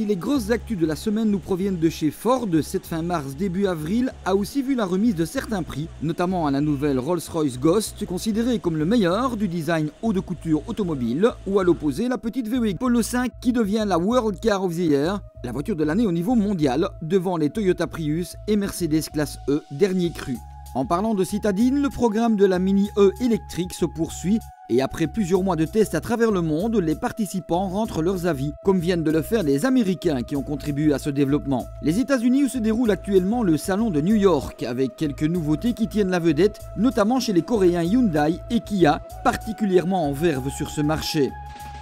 Si les grosses actus de la semaine nous proviennent de chez Ford, cette fin mars début avril a aussi vu la remise de certains prix, notamment à la nouvelle Rolls-Royce Ghost, considérée comme le meilleur du design haut de couture automobile, ou à l'opposé la petite VW Polo 5 qui devient la World Car of the Year, la voiture de l'année au niveau mondial, devant les Toyota Prius et Mercedes Classe E dernier cru. En parlant de citadine, le programme de la Mini E électrique se poursuit et après plusieurs mois de tests à travers le monde, les participants rentrent leurs avis, comme viennent de le faire les Américains qui ont contribué à ce développement. Les États-Unis où se déroule actuellement le salon de New York, avec quelques nouveautés qui tiennent la vedette, notamment chez les Coréens Hyundai et Kia, particulièrement en verve sur ce marché.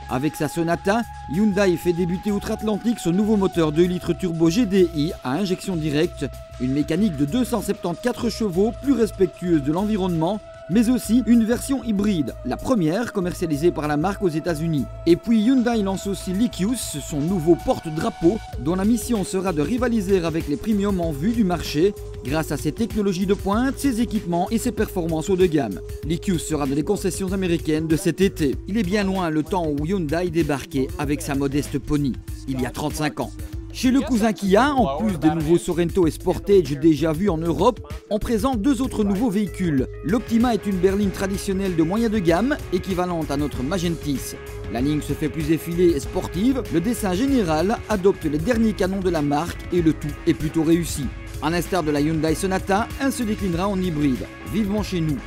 Avec sa Sonata, Hyundai fait débuter outre-Atlantique son nouveau moteur 2 litres turbo GDI à injection directe, une mécanique de 274 chevaux plus respectueuse de l'environnement, mais aussi une version hybride, la première commercialisée par la marque aux États-Unis. Et puis Hyundai lance aussi l'Iqius, son nouveau porte-drapeau, dont la mission sera de rivaliser avec les premiums en vue du marché, grâce à ses technologies de pointe, ses équipements et ses performances haut de gamme. L'Iqius sera dans les concessions américaines de cet été. Il est bien loin le temps où Hyundai débarquait avec sa modeste Pony, il y a 35 ans. Chez le cousin Kia, en plus des nouveaux Sorento et Sportage déjà vus en Europe, on présente deux autres nouveaux véhicules. L'Optima est une berline traditionnelle de moyen de gamme, équivalente à notre Magentis. La ligne se fait plus effilée et sportive, le dessin général adopte les derniers canons de la marque et le tout est plutôt réussi. À l'instar de la Hyundai Sonata, elle se déclinera en hybride, vivement chez nous.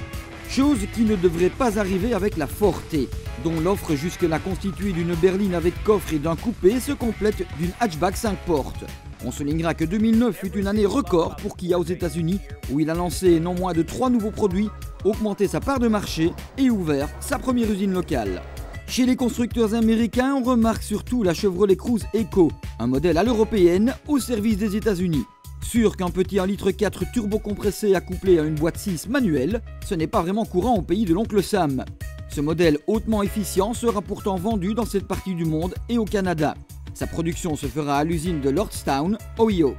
Chose qui ne devrait pas arriver avec la Forte, dont l'offre jusque-là constituée d'une berline avec coffre et d'un coupé se complète d'une hatchback 5 portes. On soulignera que 2009 fut une année record pour Kia aux États-Unis, où il a lancé non moins de 3 nouveaux produits, augmenté sa part de marché et ouvert sa première usine locale. Chez les constructeurs américains, on remarque surtout la Chevrolet Cruze Eco, un modèle à l'européenne au service des États-Unis. Sûr qu'un petit 1,4 litre turbo-compressé accouplé à une boîte 6 manuelle, ce n'est pas vraiment courant au pays de l'oncle Sam. Ce modèle hautement efficient sera pourtant vendu dans cette partie du monde et au Canada. Sa production se fera à l'usine de Lordstown, Ohio.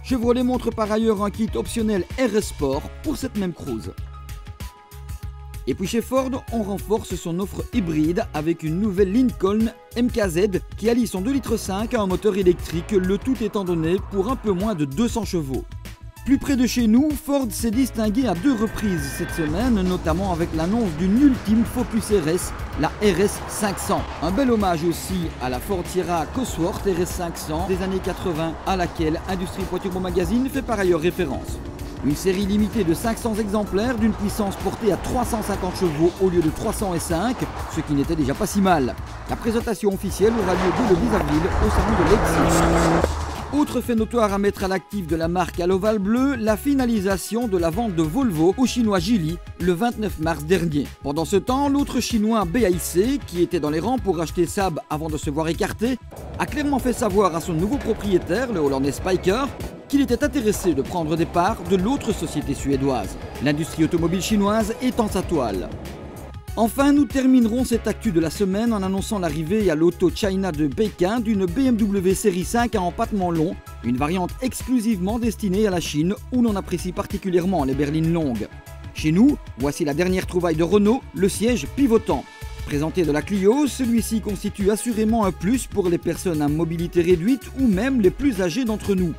Chevrolet montre par ailleurs un kit optionnel RS Sport pour cette même Cruze. Et puis chez Ford, on renforce son offre hybride avec une nouvelle Lincoln MKZ qui allie son 2,5 litres à un moteur électrique, le tout étant donné pour un peu moins de 200 chevaux. Plus près de chez nous, Ford s'est distingué à 2 reprises cette semaine, notamment avec l'annonce d'une ultime Focus RS, la RS 500. Un bel hommage aussi à la Ford Sierra Cosworth RS 500 des années 80, à laquelle Industrie Poitou Magazine fait par ailleurs référence. Une série limitée de 500 exemplaires d'une puissance portée à 350 chevaux au lieu de 305, ce qui n'était déjà pas si mal. La présentation officielle aura lieu dès le 10 avril au salon de Leipzig. Autre fait notoire à mettre à l'actif de la marque à l'ovale bleu, la finalisation de la vente de Volvo au chinois Geely le 29 mars dernier. Pendant ce temps, l'autre chinois BAIC, qui était dans les rangs pour acheter Saab avant de se voir écarté, a clairement fait savoir à son nouveau propriétaire, le Hollandais Spyker, qu'il était intéressé de prendre des parts de l'autre société suédoise. L'industrie automobile chinoise est en sa toile. Enfin, nous terminerons cette actu de la semaine en annonçant l'arrivée à l'Auto China de Pékin d'une BMW série 5 à empattement long, une variante exclusivement destinée à la Chine où l'on apprécie particulièrement les berlines longues. Chez nous, voici la dernière trouvaille de Renault, le siège pivotant. Présenté de la Clio, celui-ci constitue assurément un plus pour les personnes à mobilité réduite ou même les plus âgées d'entre nous.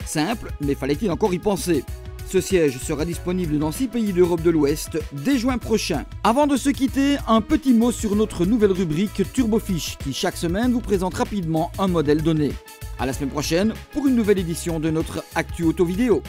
Simple, mais fallait-il encore y penser. Ce siège sera disponible dans 6 pays d'Europe de l'Ouest dès juin prochain. Avant de se quitter, un petit mot sur notre nouvelle rubrique TurboFiche qui chaque semaine vous présente rapidement un modèle donné. À la semaine prochaine pour une nouvelle édition de notre Actu Auto Vidéo.